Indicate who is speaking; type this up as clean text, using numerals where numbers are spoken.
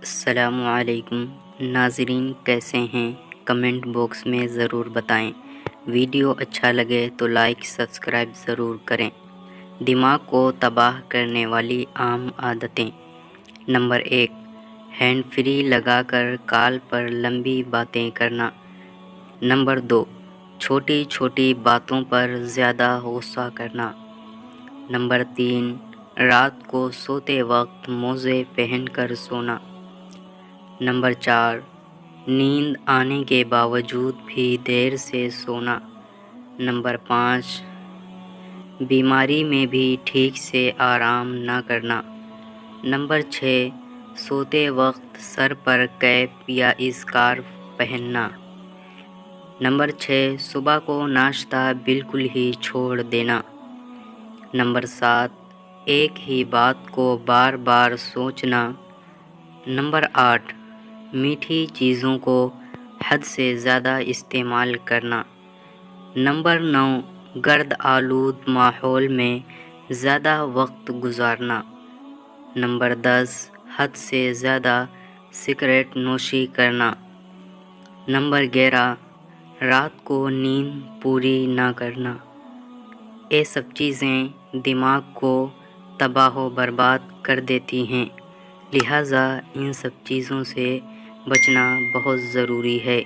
Speaker 1: السلام علیکم ناظرین، کیسے ہیں؟ کمنٹ باکس میں ضرور بتائیں۔ ویڈیو اچھا لگے تو لائک سبسکرائب ضرور کریں۔ دماغ کو تباہ کرنے والی عام عادتیں۔ نمبر 1، ہینڈ فری لگا کر کال پر لمبی باتیں کرنا۔ نمبر 2، چھوٹی چھوٹی باتوں پر زیادہ غصہ کرنا۔ نمبر 3، رات کو سوتے وقت موزے پہن کر سونا۔ نمبر 4، نیند آنے کے باوجود بھی دیر سے سونا۔ نمبر 5، بیماری میں بھی ٹھیک سے آرام نہ کرنا۔ نمبر 6، سوتے وقت سر پر کیپ یا اسکارف پہننا۔ نمبر 6، صبح کو ناشتہ بالکل ہی چھوڑ دینا۔ نمبر 7، ایک ہی بات کو بار بار سوچنا۔ نمبر 8، میٹھی چیزوں کو حد سے زیادہ استعمال کرنا۔ نمبر 9، گرد آلود ماحول میں زیادہ وقت گزارنا۔ نمبر 10، حد سے زیادہ سگریٹ نوشی کرنا۔ نمبر 11، رات کو نیند پوری نہ کرنا۔ یہ سب چیزیں دماغ کو تباہ و برباد کر دیتی ہیں، لہٰذا ان سب چیزوں سے بچنا بہت ضروری ہے۔